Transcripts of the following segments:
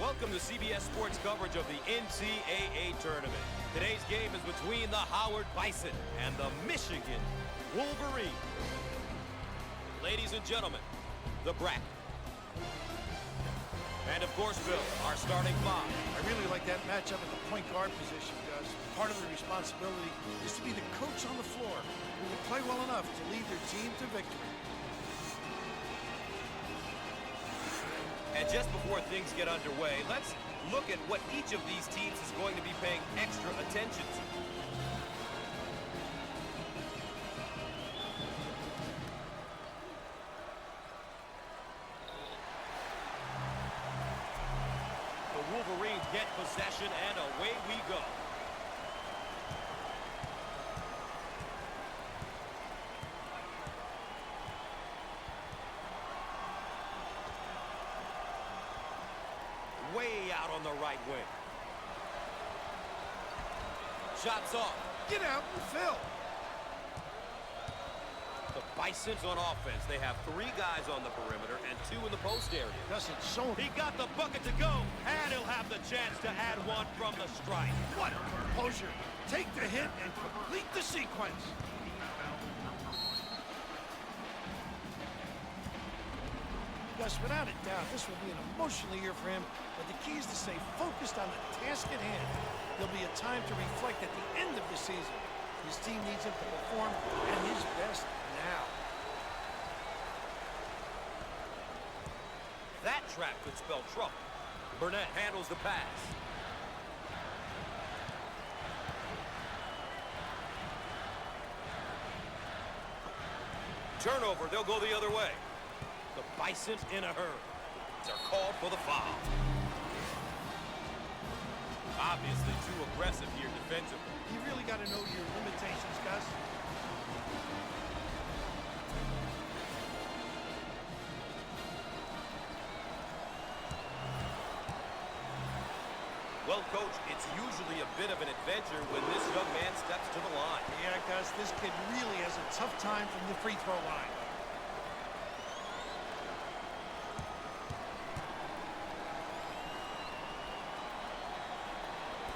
Welcome to CBS Sports coverage of the NCAA tournament. Today's game is between the Howard Bison and the Michigan Wolverines. Ladies and gentlemen, the bracket. And of course, Bill, our starting five. I really like that matchup at the point guard position, Gus. Part of the responsibility is to be the coach on the floor who will play well enough to lead their team to victory. And just before things get underway, let's look at what each of these teams is going to be paying extra attention to. The Wolverines get possession, and away we go. Way out on the right wing. Shots off. Get out and fill. The Bisons on offense. They have 3 guys on the perimeter and 2 in the post area. Gus, it's so... He got the bucket to go, and he'll have the chance to add one from the strike. What a composure. Take the hit and complete the sequence. Gus, without a doubt, this will be an emotional year for him, but the key is to stay focused on the task at hand. There'll be a time to reflect at the end of the season. His team needs him to perform at his best now. That trap could spell trouble. Burnett handles the pass. Turnover, they'll go the other way. The Bisons in a hurry. They're called for the foul. Obviously too aggressive here defensively. You really got to know your limitations, Gus. Well, Coach, it's usually a bit of an adventure when this young man steps to the line. Yeah, Gus, this kid really has a tough time from the free throw line.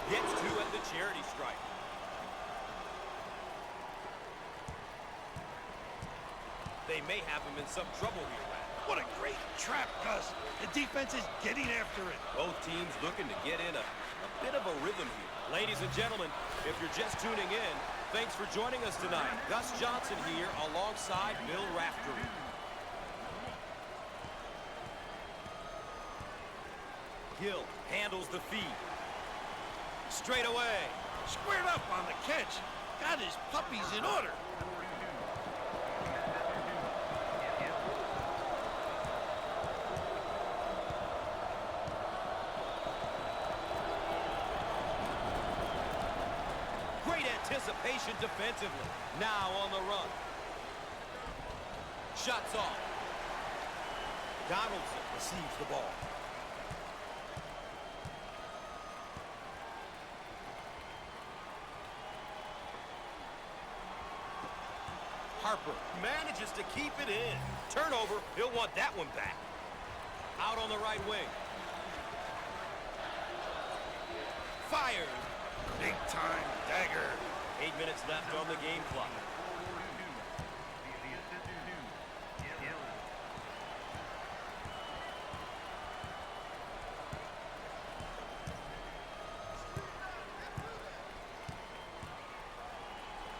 Gets 2 at the charity stripe. They may have him in some trouble here, Matt. What a great trap, Gus. The defense is getting after it. Both teams looking to get in a bit of a rhythm here. Ladies and gentlemen, if you're just tuning in, thanks for joining us tonight. Gus Johnson here alongside Bill Raftery. Gill handles the feed. Straight away. Squared up on the catch. Got his puppies in order. Great anticipation defensively. Now on the run. Shots off. Donaldson receives the ball. Harper manages to keep it in. Turnover, he'll want that one back. Out on the right wing. Fired. Big time dagger. 8 minutes left on the game clock.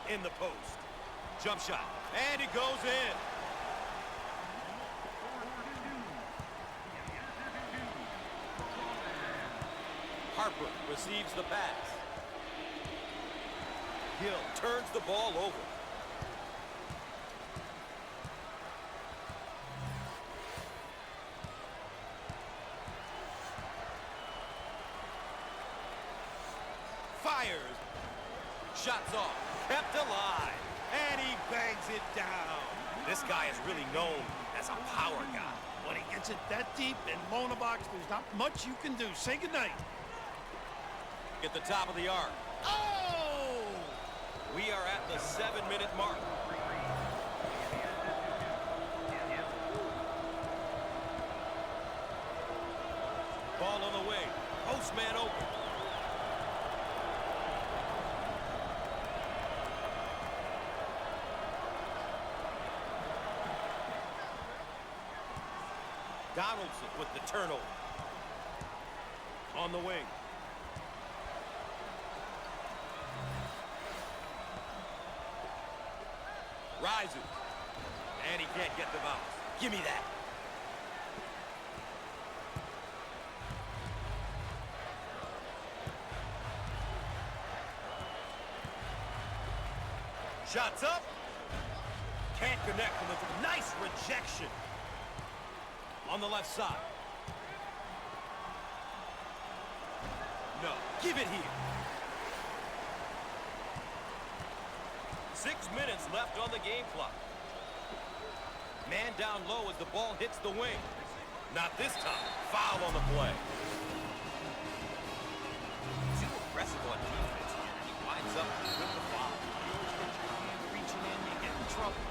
In the post. Jump shot. And it goes in. Harper receives the pass. Gill turns the ball over. Fires. Shots off. Kept alive. And he bangs it down. This guy is really known as a power guy. When he gets it that deep and low in the box, there's not much you can do. Say goodnight. At the top of the arc. Oh! We are at the 7-minute mark. Ball on the wing. man open. Donaldson with the turnover. On the wing. Rises. And he can't get the bounce. Give me that. Shots up. Can't connect from the nice rejection. On the left side. No. Give it here. 6 minutes left on the game clock. Man down low as the ball hits the wing. Not this time. Foul on the play. Too aggressive on defense here. He winds up with the foul. You always get your hand reaching in, you get in trouble.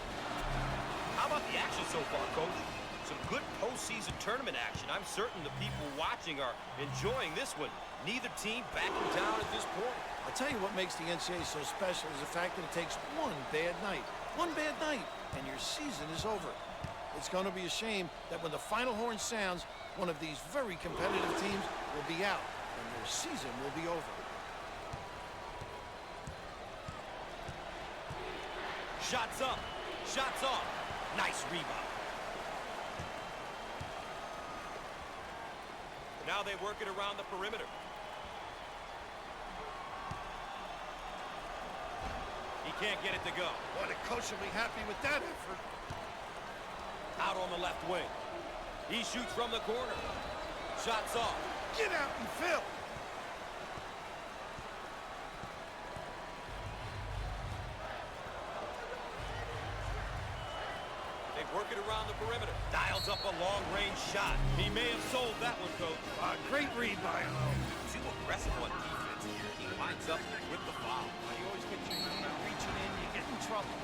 How about the action so far, Coach? Some good postseason tournament action. I'm certain the people watching are enjoying this one. Neither team backing down at this point. I'll tell you what makes the NCAA so special is the fact that it takes one bad night, and your season is over. It's going to be a shame that when the final horn sounds, one of these very competitive teams will be out, and their season will be over. Shots up. Shots off. Nice rebound. Now they work it around the perimeter. He can't get it to go. Boy, the coach will be happy with that effort. Out on the left wing. He shoots from the corner. Shots off. Get out and fill. They work it around the perimeter. Dials up a long-range shot. He may have sold that one, Coach. Great read by him. Too aggressive on defense here. He winds up with the foul. You always get your hand reaching in, you get in trouble.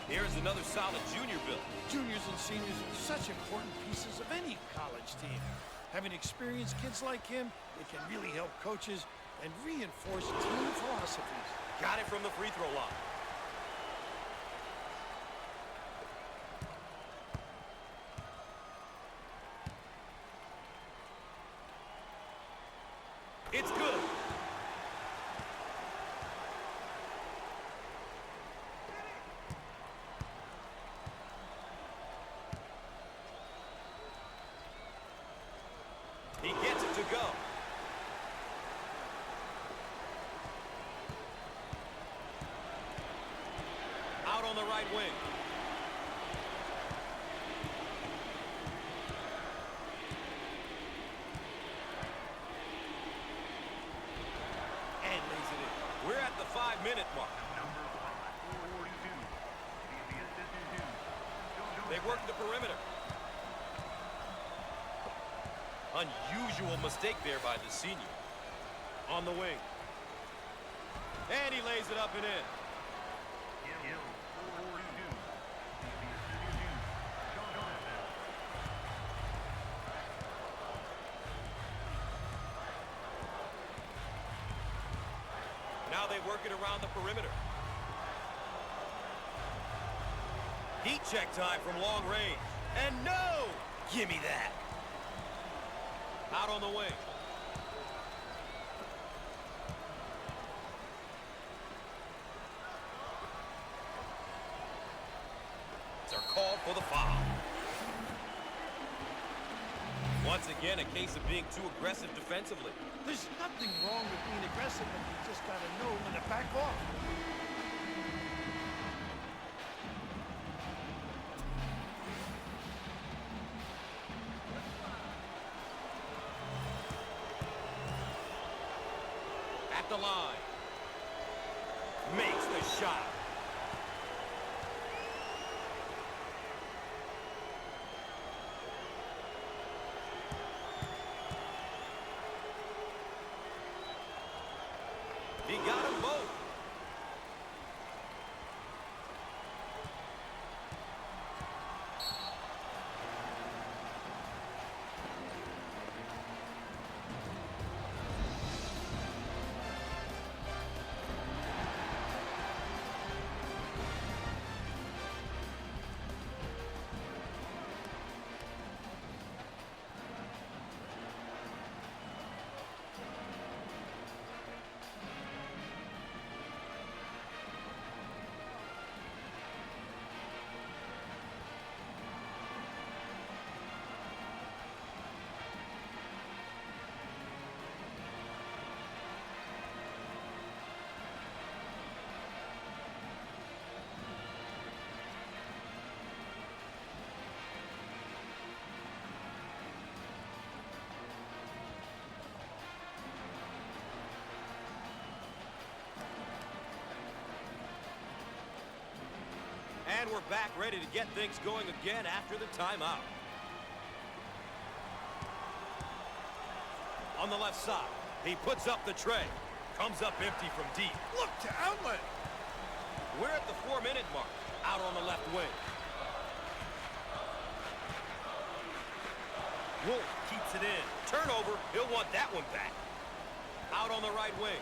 Here's another solid junior build. Juniors and seniors are such important pieces of any college team. Having experienced kids like him, it can really help coaches and reinforce team philosophies. Got it from the free throw line. It's good. He gets it to go. Out on the right wing. And lays it in. We're at the 5-minute mark. They work the perimeter. Unusual mistake there by the senior. On the wing. And he lays it up and in. Now they work it around the perimeter. Heat check time from long range. And no! Give me that. Out on the wing. They're called for the foul. Once again, a case of being too aggressive defensively. There's nothing wrong with being aggressive, but you just got to know when to back off. At the line. Makes the shot. He got them both. And we're back ready to get things going again after the timeout. On the left side, he puts up the tray. Comes up empty from deep. Look to outlet. We're at the 4-minute mark. Out on the left wing. Wolf keeps it in. Turnover. He'll want that one back. Out on the right wing.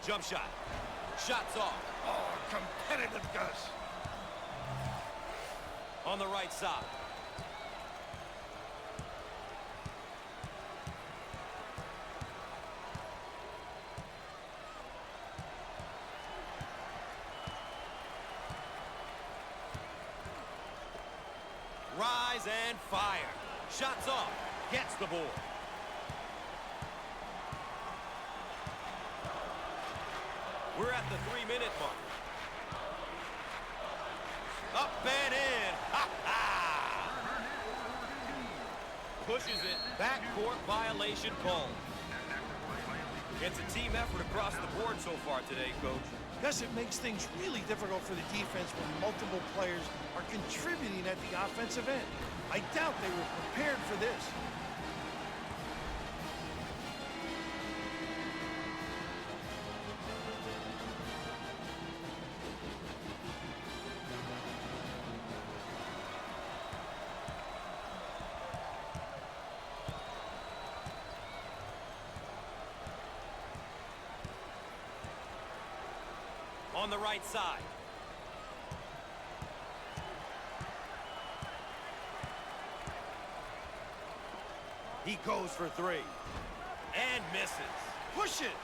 Jump shot. Shots off. Oh, competitive Gus. On the right side. Rise and fire. Shots off. Gets the board. We're at the 3-minute mark. Up and in. Ha ha! Pushes it. Backcourt violation called. It's a team effort across the board so far today, Coach. Gus, it makes things really difficult for the defense when multiple players are contributing at the offensive end. I doubt they were prepared for this. On the right side. He goes for three. And misses. Push it.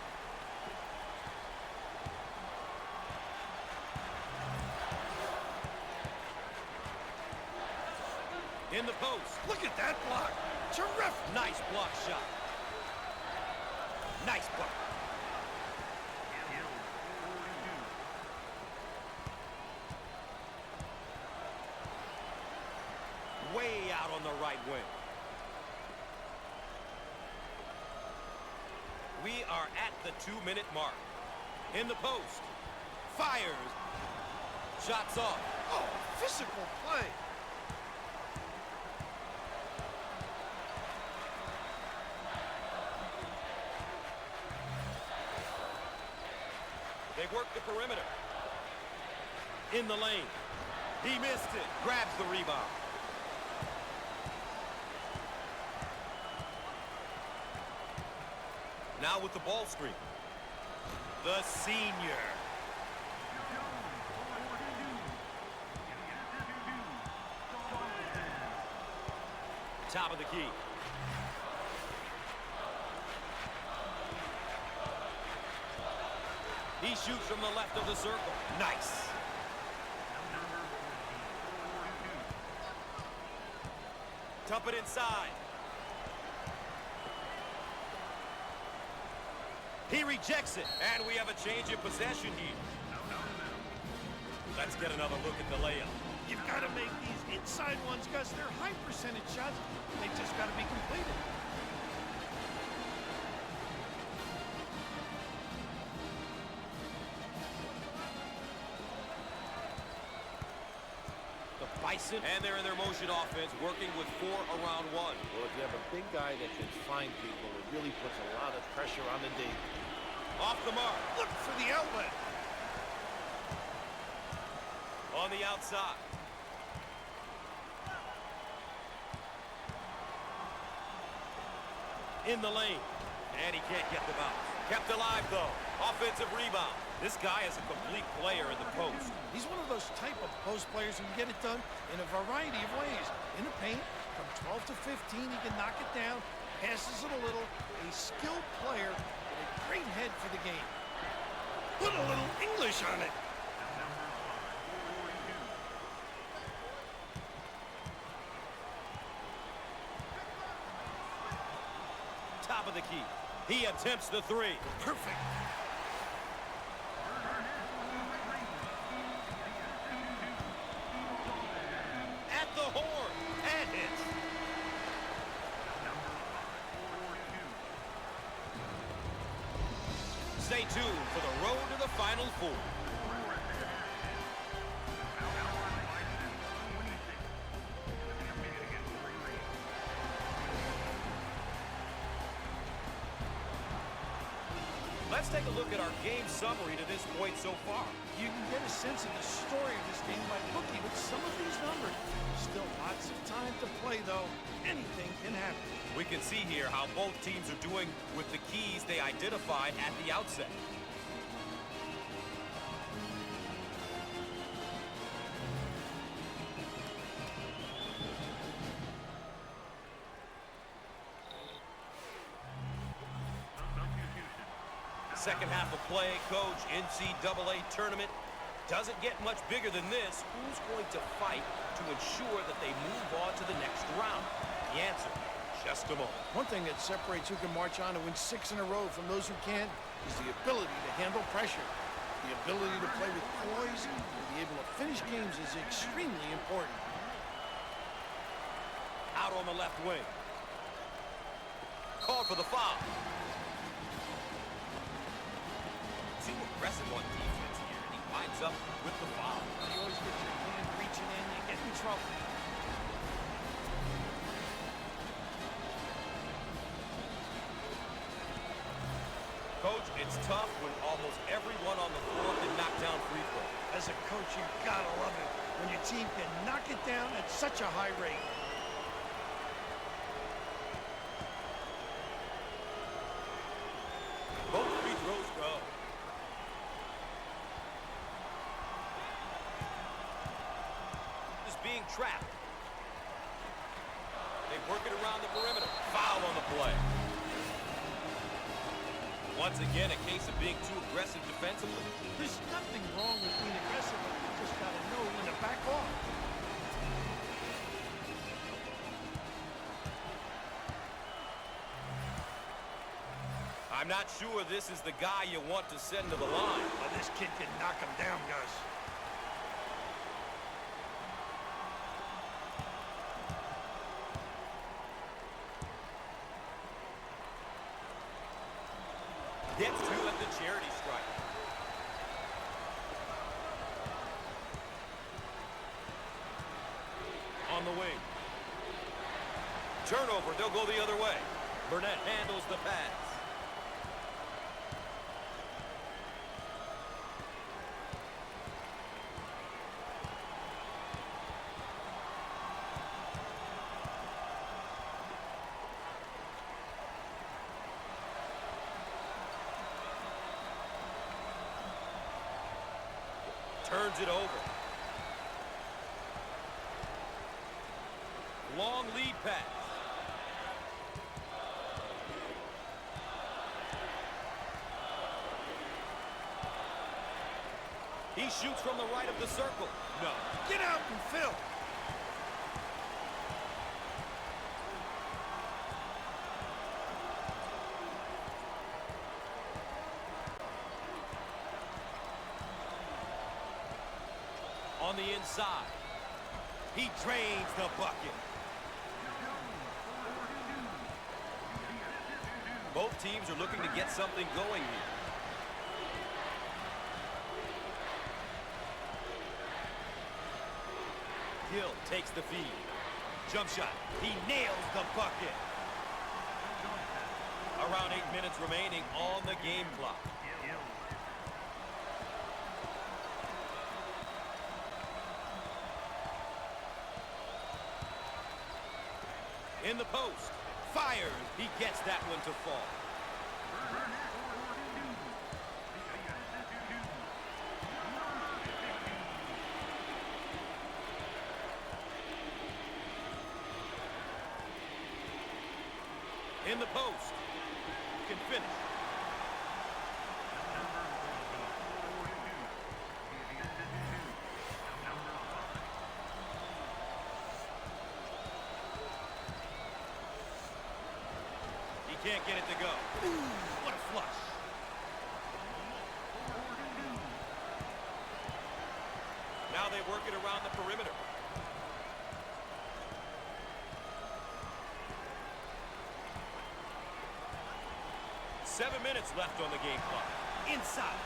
In the post. Look at that block. Terrific. Nice block shot. Nice block. Way out on the right wing. We are at the 2-minute mark. In the post. Fires. Shots off. Oh, physical play. They work the perimeter. In the lane. He missed it. Grabs the rebound. Now with the ball screen. The senior. Top of the key. He shoots from the left of the circle. Nice. Dump it inside. He rejects it. And we have a change in possession here. Let's get another look at the layup. You've got to make these inside ones, Gus. They're high percentage shots. They just got to be completed. The Bison, and they're in their motion offense, working with 4 around 1. Well, if you have a big guy that can find people, it really puts a lot of pressure on the D. Off the mark. Look for the outlet. On the outside. In the lane. And he can't get the bounce. Kept alive, though. Offensive rebound. This guy is a complete player in the post. He's one of those type of post players who can get it done in a variety of ways. In the paint, from 12 to 15, he can knock it down, passes it a little. A skilled player with a great head for the game. Put a little English on it. Top of the key. He attempts the three. Perfect. final four. Let's take a look at our game summary to this point so far. You can get a sense of the story of this game by looking at some of these numbers. Still lots of time to play, though. Anything can happen. We can see here how both teams are doing with the keys they identified at the outset. Second half of play, coach. NCAA tournament doesn't get much bigger than this. Who's going to fight to ensure that they move on to the next round? The answer, just a moment. One thing that separates who can march on and win 6 in a row from those who can't is the ability to handle pressure. The ability to play with poise and be able to finish games is extremely important. Out on the left wing. Called for the foul. Too aggressive on defense here, and he winds up with the foul. You always get your hand reaching in, you get in trouble. Coach, it's tough when almost everyone on the floor can knock down free throws. As a coach, you gotta love it when your team can knock it down at such a high rate. Both free throws go. Is being trapped. They work it around the perimeter. Foul on the play. Once again, a case of being too aggressive defensively. There's nothing wrong with being aggressive, but you just gotta know when to back off. I'm not sure this is the guy you want to send to the line. Well, this kid can knock him down, Gus. Gets two at the charity stripe. On the wing. Turnover, they'll go the other way. Burnett handles the pass. Turns it over. Long lead pass. He shoots from the right of the circle. No. Get out and fill. On the inside. He drains the bucket. Both teams are looking to get something going here. Hill takes the feed. Jump shot. He nails the bucket. Around 8 minutes remaining on the game clock. In the post. Fires. He gets that one to fall. In the post. Can finish. Can't get it to go. Ooh, what a flush. Now they work it around the perimeter. "7 minutes left on the game clock. Inside.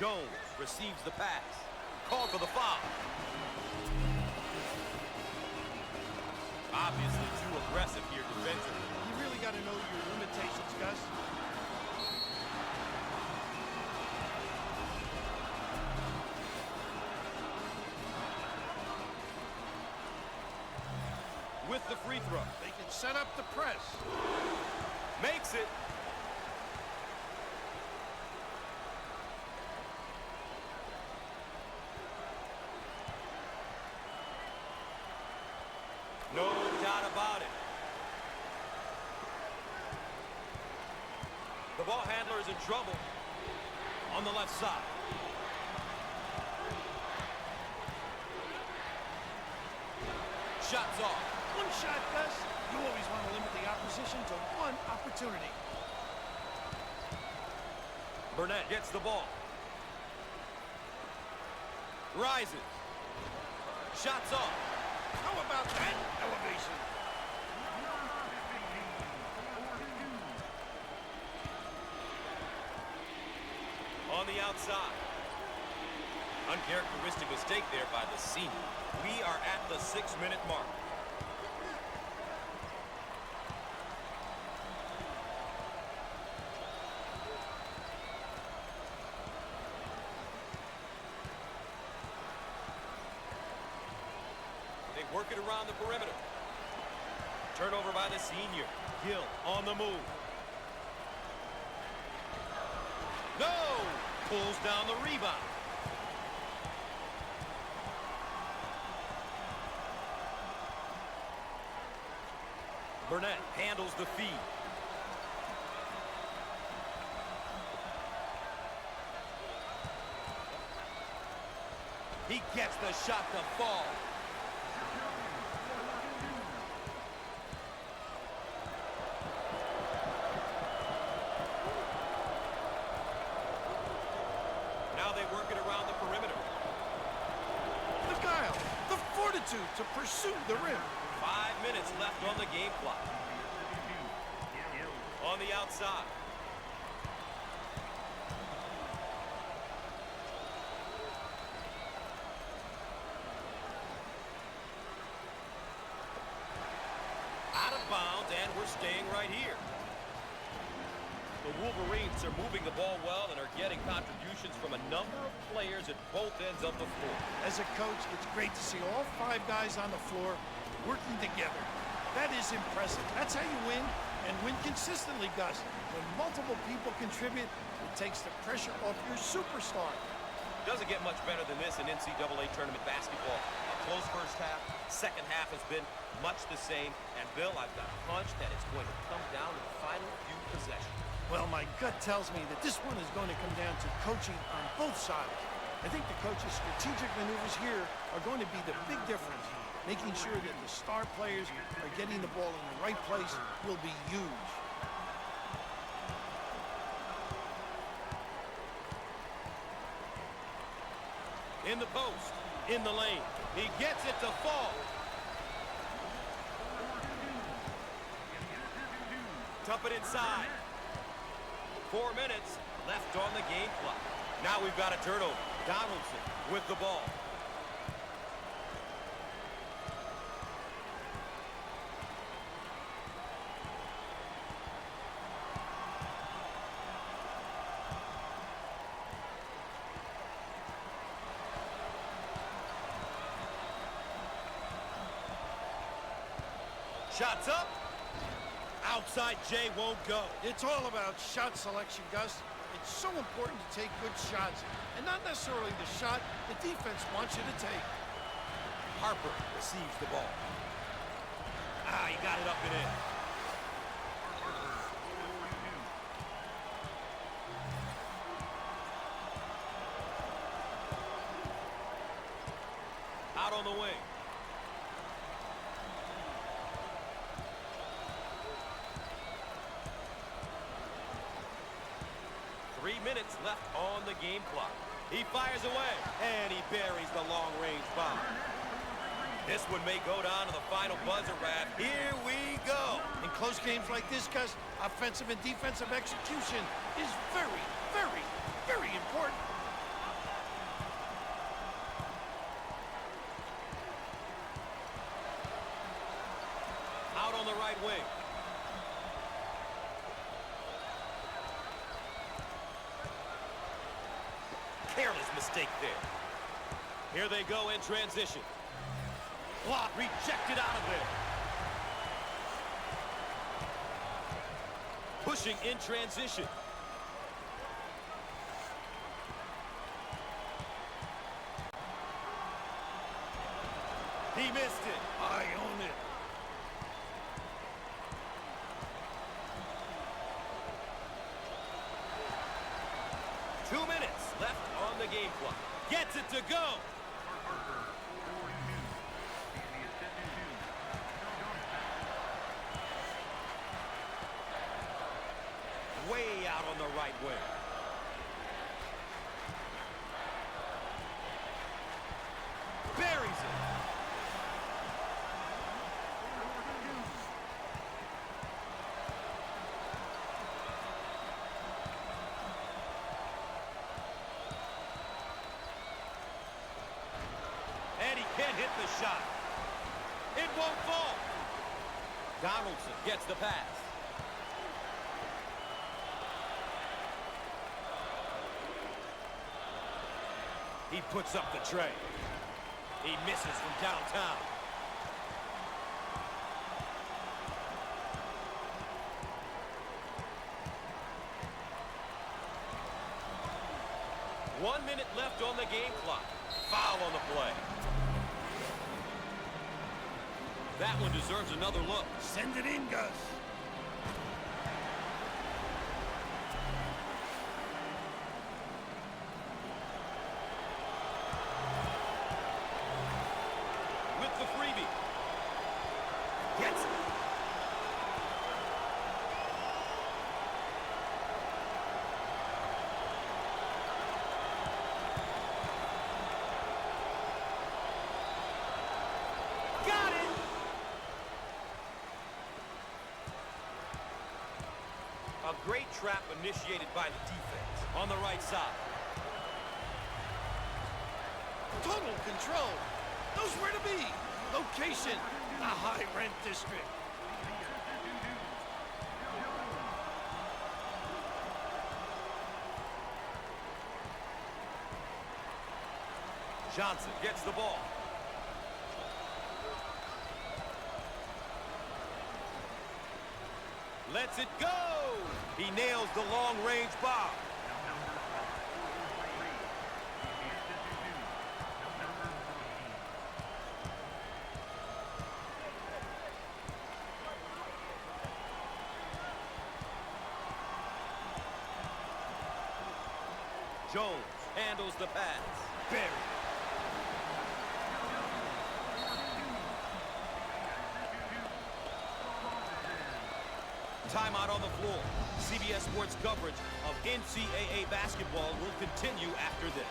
Jones receives the pass. Called for the foul. Obviously too aggressive here defensively. You really got to know your limitations, Gus. With the free throw. They can set up the press. Makes it. No doubt about it. The ball handler is in trouble on the left side. Shots off. One shot, Gus. You always want to limit the opposition to one opportunity. Burnett gets the ball. Rises. Shots off. How about that elevation? On the outside. Uncharacteristic mistake there by the senior. We are at the 6-minute mark. They work it around the perimeter. Turnover by the senior. Gill on the move. No! Pulls down the rebound. Burnett handles the feed. He gets the shot to fall. Now they work it around the perimeter. The guile, the fortitude to pursue the rim. 5 minutes left on the game clock. On the outside. Out of bounds, and we're staying right here. The Wolverines are moving the ball well and are getting contributions from a number of players at both ends of the floor. As a coach, it's great to see all 5 guys on the floor working together. That is impressive. That's how you win, and win consistently, Gus. When multiple people contribute, it takes the pressure off your superstar. Doesn't get much better than this in NCAA tournament basketball. A close first half, second half has been much the same. And Bill, I've got a hunch that it's going to come down to the final few possessions. Well, my gut tells me that this one is going to come down to coaching on both sides. I think the coach's strategic maneuvers here are going to be the big difference. Making sure that the star players are getting the ball in the right place will be huge. In the post, in the lane. He gets it to fall. Dump it inside. 4 minutes left on the game clock. Now we've got a turnover. Donaldson with the ball. Shots up. Outside J won't go. It's all about shot selection, Gus. It's so important to take good shots, and not necessarily the shot the defense wants you to take. Harper receives the ball. He got it up and in. Out on the wing. Three minutes left on the game clock. He fires away, and he buries the long-range bomb. This one may go down to the final buzzer, Rap. Here we go. In close games like this, Gus, offensive and defensive execution is very, very, very important. Careless mistake there. Here they go in transition. Block rejected out of there. Pushing in transition. He missed it. I own it. Two minutes left on the game clock. Gets it to go. Way out on the right wing. Buries it. And he can't hit the shot. It won't fall. Donaldson gets the pass. He puts up the tray. He misses from downtown. One minute left on the game clock. Foul on the play. That one deserves another look. Send it in, Gus. With the freebie. Gets it. Got it! A great trap initiated by the defense on the right side. Total control. Knows where to be. Location, the high-rent district. Johnson gets the ball. Lets it go. He nails the long-range bomb. Jones handles the pass. Buried. Timeout on the floor. CBS Sports coverage of NCAA basketball will continue after this.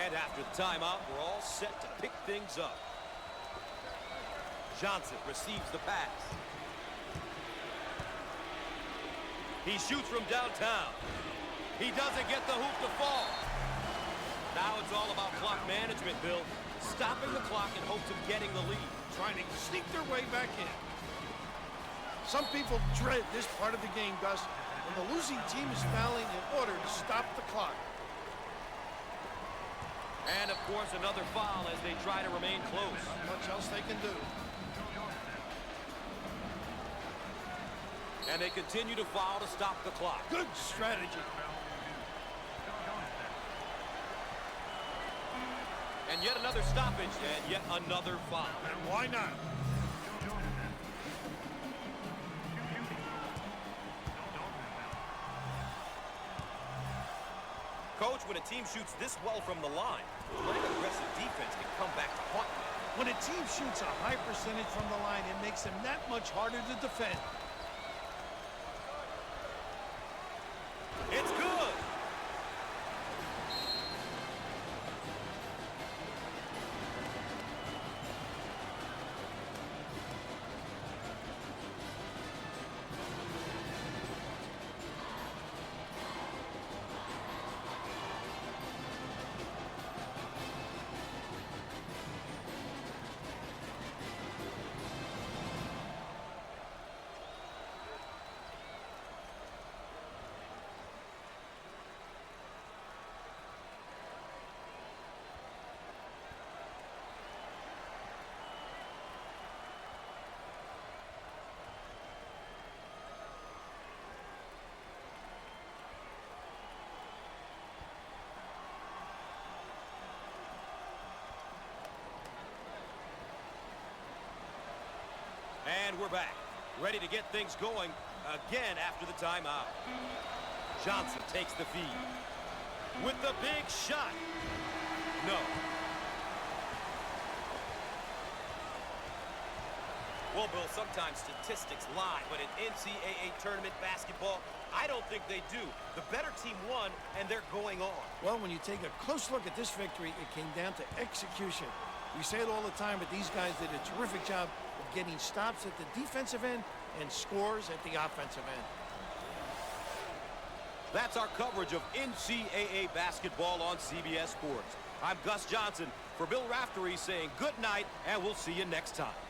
And after the timeout, we're all set to pick things up. Johnson receives the pass. He shoots from downtown. He doesn't get the hoop to fall. Now it's all about clock management, Bill. Stopping the clock in hopes of getting the lead. Trying to sneak their way back in. Some people dread this part of the game, Gus, when the losing team is fouling in order to stop the clock. And, of course, another foul as they try to remain close. Not much else they can do. And they continue to foul to stop the clock. Good strategy. And yet another stoppage and yet another foul. And why not? Coach, when a team shoots this well from the line, playing aggressive defense can come back to haunt them. When a team shoots a high percentage from the line, it makes them that much harder to defend. It's good. And we're back, ready to get things going again after the timeout. Johnson takes the feed with the big shot. No. Well, Bill, sometimes statistics lie, but in NCAA tournament basketball, I don't think they do. The better team won, and they're going on. Well, when you take a close look at this victory, it came down to execution. We say it all the time, but these guys did a terrific job of getting stops at the defensive end and scores at the offensive end. That's our coverage of NCAA basketball on CBS Sports. I'm Gus Johnson for Bill Raftery saying good night, and we'll see you next time.